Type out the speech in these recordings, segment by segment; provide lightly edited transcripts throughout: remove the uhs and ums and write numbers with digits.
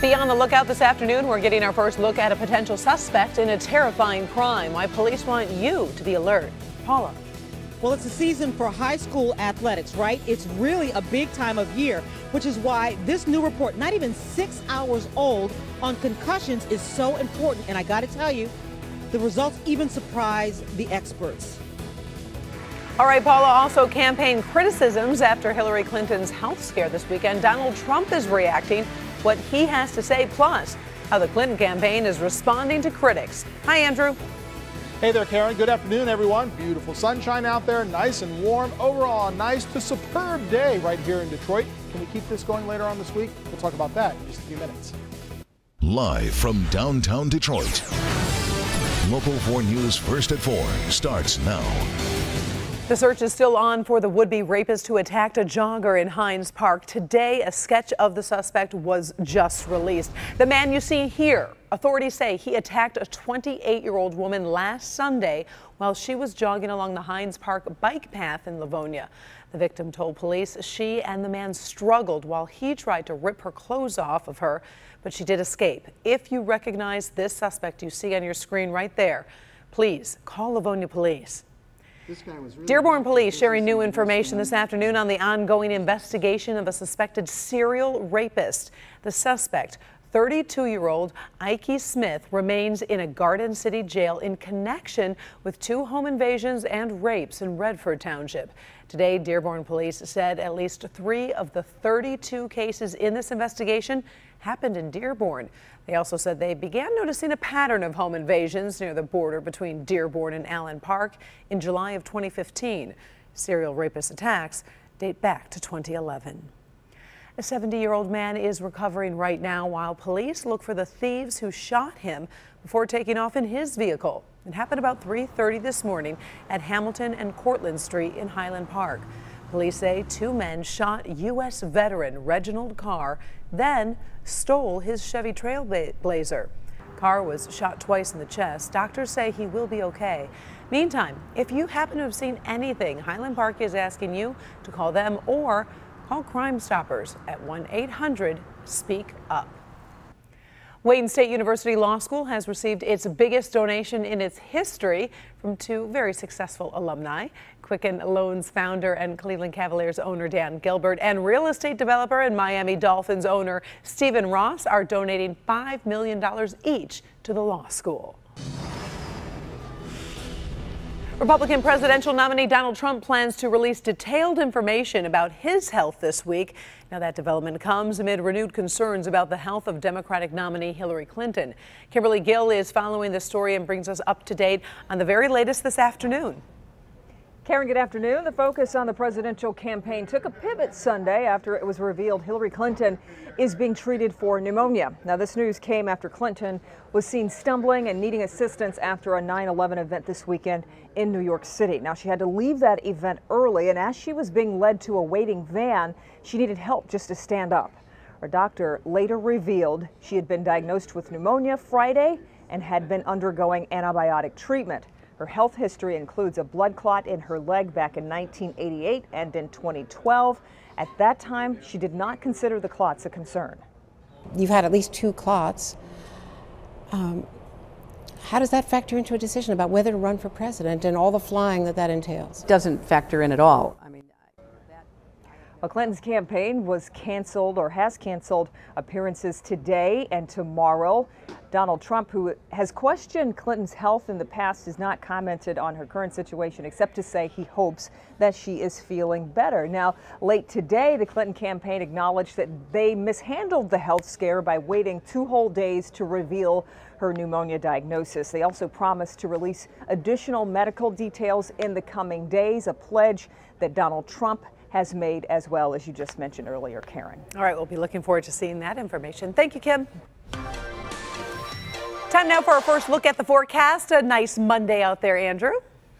Be on the lookout this afternoon. We're getting our first look at a potential suspect in a terrifying crime. Why police want you to be alert. Paula. Well, it's a season for high school athletics, right? It's really a big time of year, which is why this new report, not even 6 hours old, on concussions is so important. And I got to tell you, the results even surprise the experts. All right, Paula, also campaign criticisms after Hillary Clinton's health scare this weekend. Donald Trump is reacting, what he has to say, plus how the Clinton campaign is responding to critics. Hi, Andrew. Hey there, Karen. Good afternoon, everyone. Beautiful sunshine out there, nice and warm. Overall, a nice to superb day right here in Detroit. Can we keep this going later on this week? We'll talk about that in just a few minutes. Live from downtown Detroit, Local 4 News First at 4 starts now. The search is still on for the would-be rapist who attacked a jogger in Hines Park. Today, a sketch of the suspect was just released. The man you see here, authorities say he attacked a 28-year-old woman last Sunday while she was jogging along the Hines Park bike path in Livonia. The victim told police she and the man struggled while he tried to rip her clothes off of her, but she did escape. If you recognize this suspect you see on your screen right there, please call Livonia Police. Dearborn police sharing new information this afternoon on the ongoing investigation of a suspected serial rapist. The suspect, 32-year-old Ike Smith, remains in a Garden City jail in connection with 2 home invasions and rapes in Redford Township. Today, Dearborn police said at least 3 of the 32 cases in this investigation happened in Dearborn. They also said they began noticing a pattern of home invasions near the border between Dearborn and Allen Park in July of 2015. Serial rapist attacks date back to 2011. A 70-year-old man is recovering right now while police look for the thieves who shot him before taking off in his vehicle. It happened about 3:30 this morning at Hamilton and Cortlandt Street in Highland Park. Police say 2 men shot U.S. veteran Reginald Carr, then stole his Chevy Trailblazer. Carr was shot twice in the chest. Doctors say he will be okay. Meantime, if you happen to have seen anything, Highland Park is asking you to call them or call Crime Stoppers at 1-800-SPEAK-UP. Wayne State University Law School has received its biggest donation in its history from 2 very successful alumni. Quicken Loans founder and Cleveland Cavaliers owner Dan Gilbert and real estate developer and Miami Dolphins owner Stephen Ross are donating $5 million each to the law school. Republican presidential nominee Donald Trump plans to release detailed information about his health this week. Now, that development comes amid renewed concerns about the health of Democratic nominee Hillary Clinton. Kimberly Gill is following this story and brings us up to date on the very latest this afternoon. Karen, good afternoon. The focus on the presidential campaign took a pivot Sunday after it was revealed Hillary Clinton is being treated for pneumonia. Now, this news came after Clinton was seen stumbling and needing assistance after a 9/11 event this weekend in New York City. Now, she had to leave that event early, and as she was being led to a waiting van, she needed help just to stand up. Her doctor later revealed she had been diagnosed with pneumonia Friday and had been undergoing antibiotic treatment. Her health history includes a blood clot in her leg back in 1988 and in 2012. At that time, she did not consider the clots a concern. You've had at least 2 clots. How does that factor into a decision about whether to run for president and all the flying that entails? Doesn't factor in at all. Well, Clinton's campaign was canceled or has canceled appearances today and tomorrow. Donald Trump, who has questioned Clinton's health in the past, has not commented on her current situation except to say he hopes that she is feeling better. Now, late today, the Clinton campaign acknowledged that they mishandled the health scare by waiting 2 whole days to reveal her pneumonia diagnosis. They also promised to release additional medical details in the coming days, a pledge that Donald Trump has made as well, as you just mentioned earlier, Karen. All right, we'll be looking forward to seeing that information. Thank you, Kim. Time now for our first look at the forecast. A nice Monday out there, Andrew.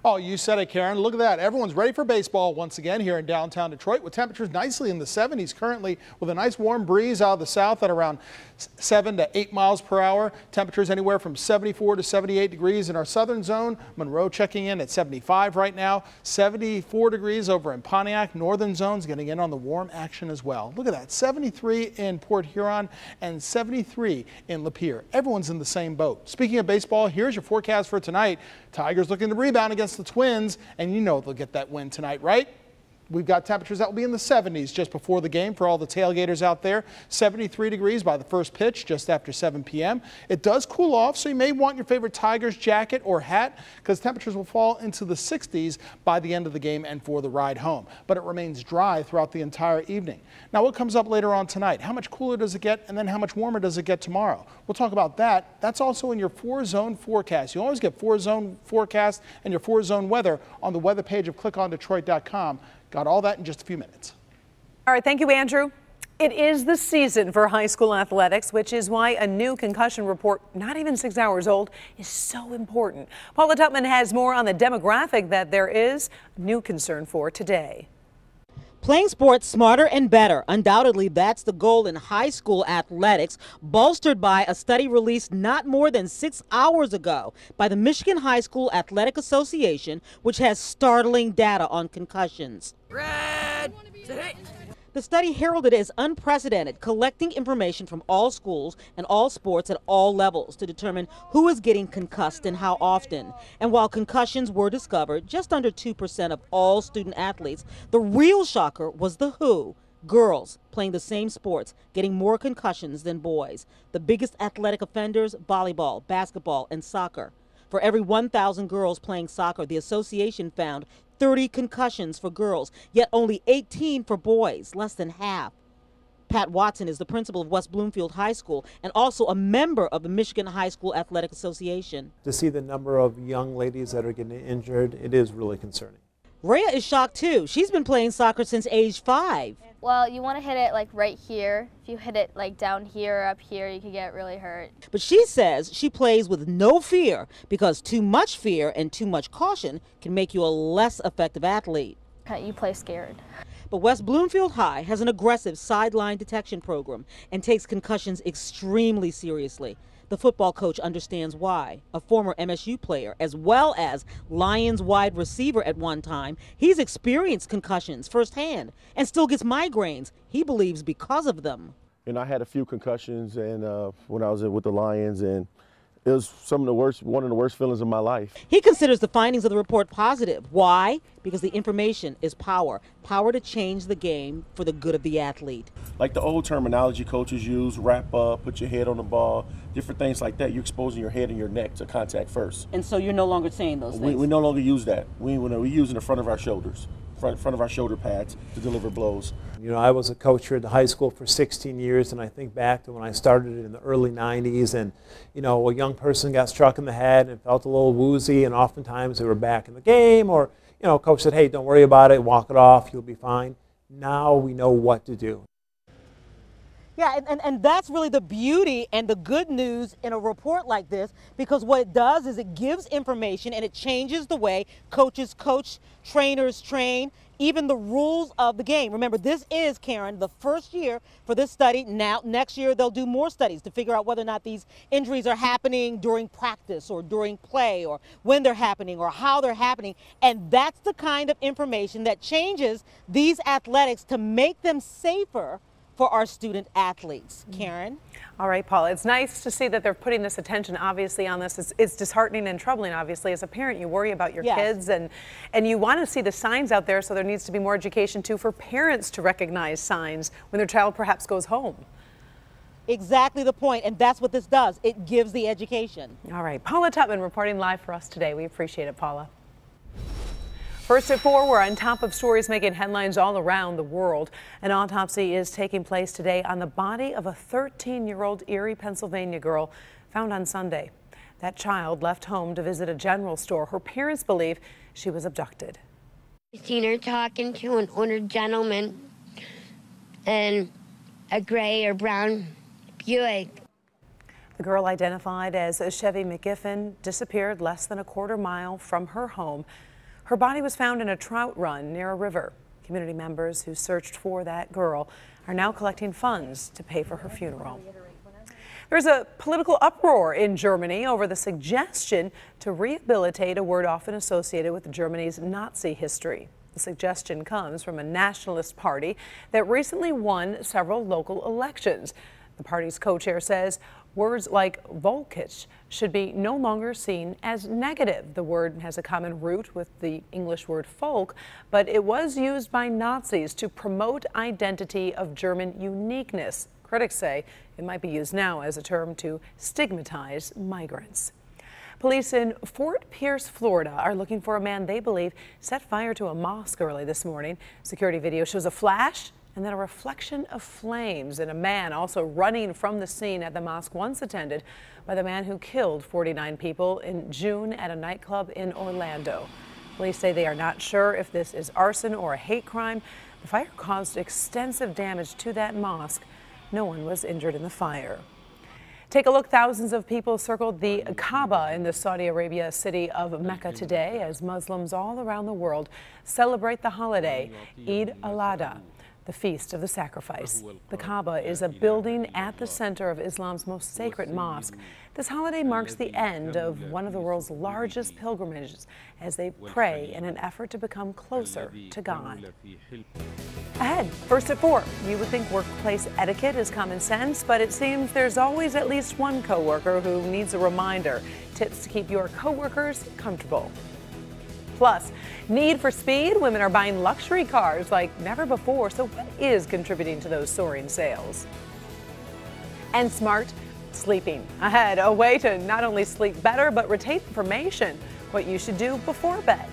Oh, you said it, Karen. Look at that. Everyone's ready for baseball once again here in downtown Detroit with temperatures nicely in the 70s currently with a nice warm breeze out of the south at around 7 to 8 miles per hour. Temperatures anywhere from 74 to 78 degrees in our southern zone. Monroe checking in at 75 right now. 74 degrees over in Pontiac. Northern zone's getting in on the warm action as well. Look at that. 73 in Port Huron and 73 in Lapeer. Everyone's in the same boat. Speaking of baseball, here's your forecast for tonight. Tigers looking to rebound against the Twins, and you know they'll get that win tonight, right? We've got temperatures that will be in the 70s just before the game for all the tailgaters out there. 73 degrees by the first pitch just after 7 p.m. It does cool off, so you may want your favorite Tigers jacket or hat because temperatures will fall into the 60s by the end of the game and for the ride home. But it remains dry throughout the entire evening. Now, what comes up later on tonight? How much cooler does it get, and then how much warmer does it get tomorrow? We'll talk about that. That's also in your 4-zone forecast. You always get 4-zone forecast and your 4-zone weather on the weather page of clickondetroit.com. Got all that in just a few minutes. All right, thank you, Andrew. It is the season for high school athletics, which is why a new concussion report, not even 6 hours old, is so important. Paula Tutman has more on the demographic that there is new concern for today. Playing sports smarter and better. Undoubtedly, that's the goal in high school athletics, bolstered by a study released not more than 6 hours ago by the Michigan High School Athletic Association, which has startling data on concussions. Red, The study heralded as unprecedented, collecting information from all schools and all sports at all levels to determine who is getting concussed and how often. And while concussions were discovered, just under 2% of all student athletes, the real shocker was the who. Girls playing the same sports getting more concussions than boys. The biggest athletic offenders, volleyball, basketball, and soccer. For every 1,000 girls playing soccer, the association found 30 concussions for girls, yet only 18 for boys, less than half. Pat Watson is the principal of West Bloomfield High School and also a member of the Michigan High School Athletic Association. To see the number of young ladies that are getting injured, it is really concerning. Rhea is shocked too. She's been playing soccer since age 5. Well, you want to hit it like right here. If you hit it like down here or up here, you could get really hurt. But she says she plays with no fear because too much fear and too much caution can make you a less effective athlete. You play scared. But West Bloomfield High has an aggressive sideline detection program and takes concussions extremely seriously. The football coach understands why. A former MSU player, as well as Lions wide receiver at one time, he's experienced concussions firsthand and still gets migraines, he believes, because of them. And I had a few concussions and when I was with the Lions, and it was one of the worst feelings of my life. He considers the findings of the report positive. Why? Because the information is power. Power to change the game for the good of the athlete. Like the old terminology coaches use, wrap up, put your head on the ball, different things like that. You're exposing your head and your neck to contact first. And so you're no longer saying those things? We no longer use that. We use in the front of our shoulders, front of our shoulder pads to deliver blows. You know, I was a coach here at the high school for 16 years, and I think back to when I started in the early 90s, and, you know, a young person got struck in the head and felt a little woozy, and oftentimes they were back in the game, or, you know, coach said, hey, don't worry about it, walk it off, you'll be fine. Now we know what to do. Yeah, and that's really the beauty and the good news in a report like this, because what it does is it gives information and it changes the way coaches coach, trainers train, even the rules of the game. Remember, this is, Karen, the first year for this study. Now, next year, they'll do more studies to figure out whether or not these injuries are happening during practice or during play or when they're happening or how they're happening. And that's the kind of information that changes these athletics to make them safer for our student athletes. Karen? All right, Paula, it's nice to see that they're putting this attention, obviously, on this. It's disheartening and troubling, obviously. As a parent, you worry about your kids, and you want to see the signs out there, so there needs to be more education, too, for parents to recognize signs when their child perhaps goes home. Exactly the point, and that's what this does. It gives the education. All right, Paula Tutman reporting live for us today. We appreciate it, Paula. First at 4, we're on top of stories making headlines all around the world. An autopsy is taking place today on the body of a 13-year-old Erie, Pennsylvania girl found on Sunday. That child left home to visit a general store. Her parents believe she was abducted. I seen her talking to an older gentleman in a gray or brown Buick. The girl, identified as Chevy McGiffin, disappeared less than a quarter mile from her home. Her body was found in a trout run near a river. Community members who searched for that girl are now collecting funds to pay for her funeral. There's a political uproar in Germany over the suggestion to rehabilitate a word often associated with Germany's Nazi history. The suggestion comes from a nationalist party that recently won several local elections. The party's co-chair says words like Volkisch should be no longer seen as negative. The word has a common root with the English word folk, but it was used by Nazis to promote identity of German uniqueness. Critics say it might be used now as a term to stigmatize migrants. Police in Fort Pierce, Florida are looking for a man they believe set fire to a mosque early this morning. Security video shows a flash and then a reflection of flames, and a man also running from the scene at the mosque once attended by the man who killed 49 people in June at a nightclub in Orlando. Police say they are not sure if this is arson or a hate crime. The fire caused extensive damage to that mosque. No one was injured in the fire. Take a look. Thousands of people circled the Kaaba in the Saudi Arabia city of Mecca today as Muslims all around the world celebrate the holiday, Eid al-Adha, the feast of the sacrifice. The Kaaba is a building at the center of Islam's most sacred mosque. This holiday marks the end of one of the world's largest pilgrimages as they pray in an effort to become closer to God. Ahead, first at 4, you would think workplace etiquette is common sense, but it seems there's always at least one coworker who needs a reminder. Tips to keep your coworkers comfortable. Plus, need for speed. Women are buying luxury cars like never before. So what is contributing to those soaring sales? And smart sleeping. Ahead, a way to not only sleep better, but retain information, what you should do before bed.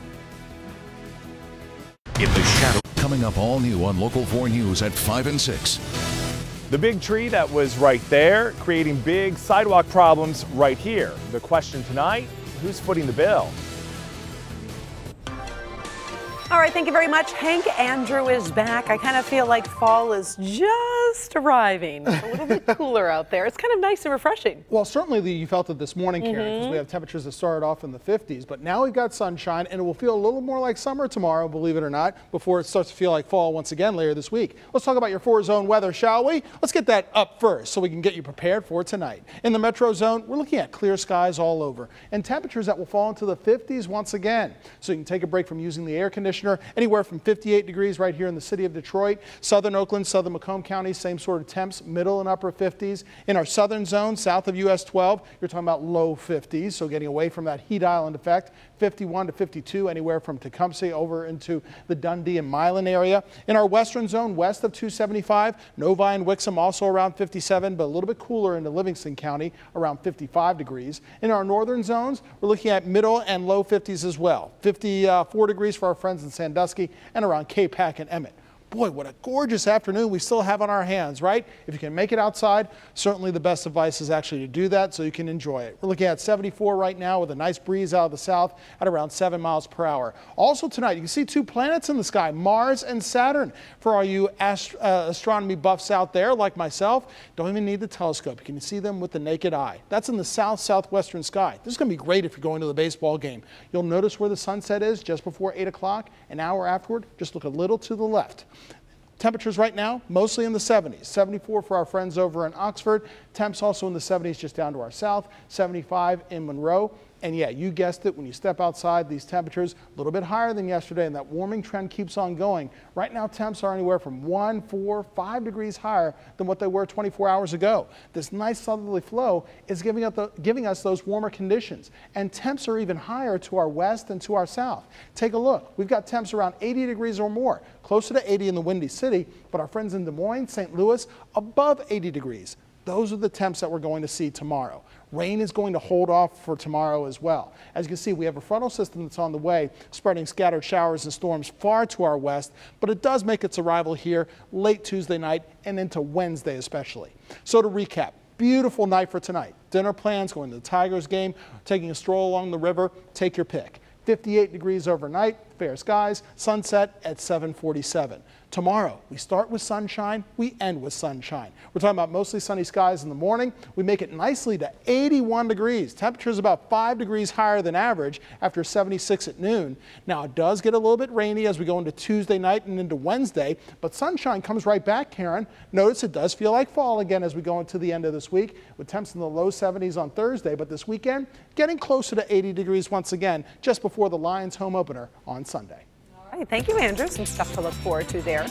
In the shadow, coming up all new on Local 4 News at 5 and 6. The big tree that was right there, creating big sidewalk problems right here. The question tonight, who's footing the bill? All right, thank you very much. Hank Andrew is back. I kind of feel like fall is just arriving. It's a little bit cooler out there. It's kind of nice and refreshing. Well, certainly you felt it this morning, Karen, because we have temperatures that started off in the 50s, but now we've got sunshine, and it will feel a little more like summer tomorrow, believe it or not, before it starts to feel like fall once again later this week. Let's talk about your 4-zone weather, shall we? Let's get that up first so we can get you prepared for tonight. In the metro zone, we're looking at clear skies all over, and temperatures that will fall into the 50s once again. So you can take a break from using the air conditioner. Anywhere from 58 degrees right here in the city of Detroit. Southern Oakland, southern Macomb County, same sort of temps, middle and upper 50s. In our southern zone, south of US 12, you're talking about low 50s, so getting away from that heat island effect. 51 to 52, anywhere from Tecumseh over into the Dundee and Milan area. In our western zone, west of 275, Novi and Wixom also around 57, but a little bit cooler into Livingston County, around 55 degrees. In our northern zones, we're looking at middle and low 50s as well. 54 degrees for our friends in Sandusky and around K-Pac and Emmett. Boy, what a gorgeous afternoon we still have on our hands, right? If you can make it outside, certainly the best advice is actually to do that so you can enjoy it. We're looking at 74 right now with a nice breeze out of the south at around 7 miles per hour. Also tonight, you can see 2 planets in the sky, Mars and Saturn. For all you astronomy buffs out there like myself, don't even need the telescope. You can see them with the naked eye. That's in the southwestern sky. This is going to be great if you're going to the baseball game. You'll notice where the sunset is just before 8 o'clock. An hour afterward, just look a little to the left. Temperatures right now, mostly in the 70s. 74 for our friends over in Oxford. Temps also in the 70s just down to our south. 75 in Monroe. And yeah, you guessed it, when you step outside, these temperatures a little bit higher than yesterday, and that warming trend keeps on going. Right now, temps are anywhere from 1, 4, 5 degrees higher than what they were 24 hours ago. This nice southerly flow is giving us those warmer conditions, and temps are even higher to our west and to our south. Take a look. We've got temps around 80 degrees or more, closer to 80 in the Windy City, but our friends in Des Moines, St. Louis, above 80 degrees. Those are the temps that we're going to see tomorrow. Rain is going to hold off for tomorrow as well. As you can see, we have a frontal system that's on the way, spreading scattered showers and storms far to our west, but it does make its arrival here late Tuesday night and into Wednesday especially. So to recap, beautiful night for tonight. Dinner plans, going to the Tigers game, taking a stroll along the river, take your pick. 58 degrees overnight, Fair skies, sunset at 7:47. Tomorrow, we start with sunshine, we end with sunshine. We're talking about mostly sunny skies in the morning. We make it nicely to 81 degrees. Temperatures about 5 degrees higher than average after 76 at noon. Now, it does get a little bit rainy as we go into Tuesday night and into Wednesday, but sunshine comes right back, Karen. Notice it does feel like fall again as we go into the end of this week, with temps in the low 70s on Thursday, but this weekend, getting closer to 80 degrees once again, just before the Lions home opener on Sunday. All right, thank you, Andrew. Some stuff to look forward to there.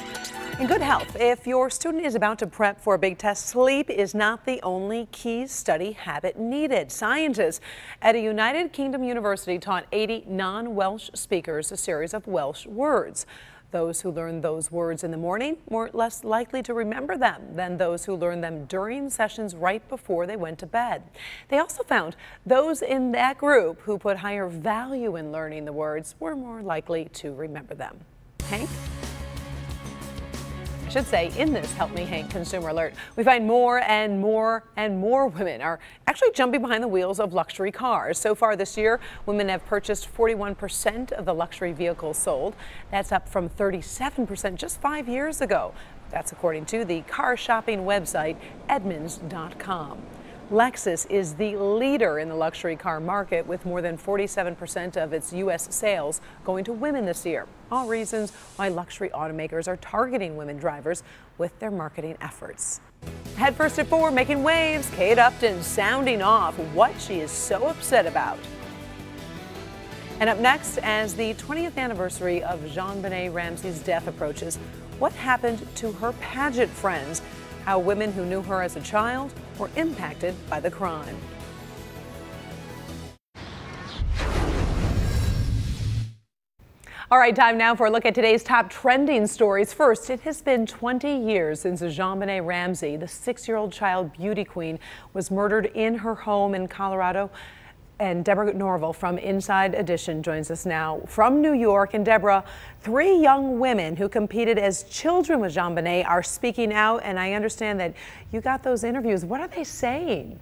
In good health, if your student is about to prep for a big test, sleep is not the only key study habit needed. Scientists at a United Kingdom university taught 80 non-Welsh speakers a series of Welsh words. Those who learn those words in the morning were less likely to remember them than those who learned them during sessions right before they went to bed. They also found those in that group who put higher value in learning the words were more likely to remember them. Hank? I should say, in this Help Me Hank Consumer Alert, we find more and more and more women are actually jumping behind the wheels of luxury cars. So far this year, women have purchased 41% of the luxury vehicles sold. That's up from 37% just 5 years ago. That's according to the car shopping website Edmunds.com. Lexus is the leader in the luxury car market, with more than 47% of its U.S. sales going to women this year. All reasons why luxury automakers are targeting women drivers with their marketing efforts. Head first at 4, making waves, Kate Upton sounding off what she is so upset about. And up next, as the 20th anniversary of JonBenet Ramsey's death approaches, what happened to her pageant friends? How women who knew her as a child were impacted by the crime. All right, time now for a look at today's top trending stories. First, it has been 20 years since JonBenet Ramsey, the 6-year-old child beauty queen, was murdered in her home in Colorado. And Deborah Norville from Inside Edition joins us now from New York. And Deborah, 3 young women who competed as children with JonBenet are speaking out, and I understand that you got those interviews. What are they saying?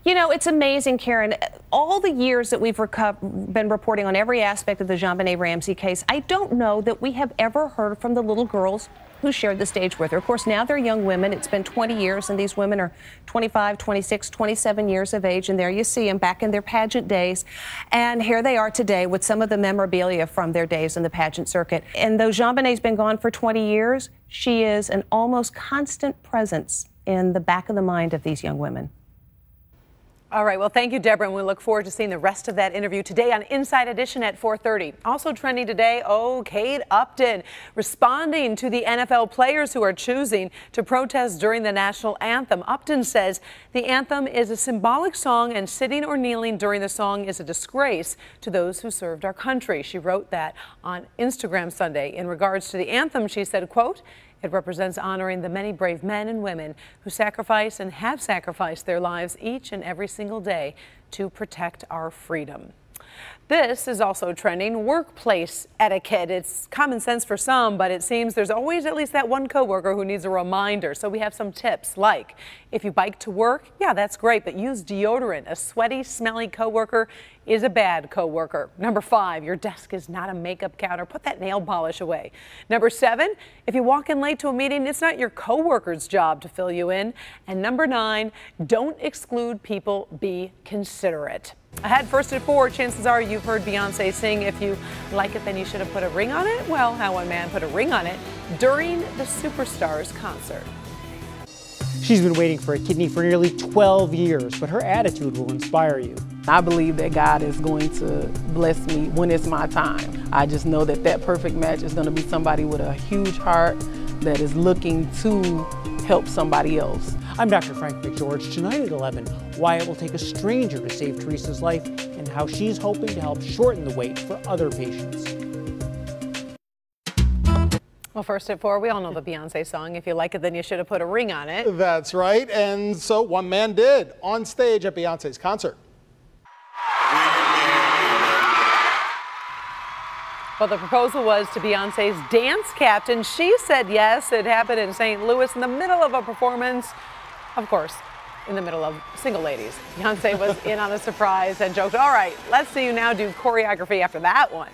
You know, it's amazing, Karen. All the years that we've been reporting on every aspect of the JonBenet Ramsey case, I don't know that we have ever heard from the little girls who shared the stage with her. Of course, now they're young women. It's been 20 years, and these women are 25, 26, 27 years of age, and there you see them back in their pageant days. And here they are today with some of the memorabilia from their days in the pageant circuit. And though JonBenet's been gone for 20 years, she is an almost constant presence in the back of the mind of these young women. All right, well, thank you, Deborah, and we look forward to seeing the rest of that interview today on Inside Edition at 4:30. Also trending today, Kate Upton responding to the NFL players who are choosing to protest during the national anthem. Upton says the anthem is a symbolic song, and sitting or kneeling during the song is a disgrace to those who served our country. She wrote that on Instagram Sunday. In regards to the anthem, she said, quote, "It represents honoring the many brave men and women who sacrifice and have sacrificed their lives each and every single day to protect our freedom." This is also trending, workplace etiquette. It's common sense for some, but it seems there's always at least that one coworker who needs a reminder. So we have some tips, like if you bike to work, yeah, that's great, but use deodorant. A sweaty, smelly coworker is a bad coworker. Number 5, your desk is not a makeup counter. Put that nail polish away. Number 7, if you walk in late to a meeting, it's not your coworker's job to fill you in. And number 9, don't exclude people, be considerate. Ahead first at 4, chances are you've heard Beyonce sing, "If you like it, then you should have put a ring on it." Well, how one man put a ring on it during the Superstars concert. She's been waiting for a kidney for nearly 12 years, but her attitude will inspire you. I believe that God is going to bless me when it's my time. I just know that that perfect match is going to be somebody with a huge heart that is looking to help somebody else. I'm Dr. Frank McGeorge. Tonight at 11, why it will take a stranger to save Teresa's life and how she's hoping to help shorten the wait for other patients. Well, first at 4, we all know the Beyonce song, "If you like it, then you should have put a ring on it." That's right, and so one man did on stage at Beyonce's concert. Well, the proposal was to Beyonce's dance captain. She said yes. It happened in St. Louis in the middle of a performance. Of course, in the middle of Single Ladies. Beyonce was in on a surprise and joked, all right, let's see you now do choreography after that one.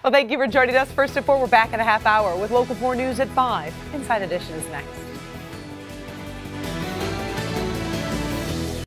Well, thank you for joining us. First at 4, we're back in a half hour with Local 4 News at 5. Inside Edition is next.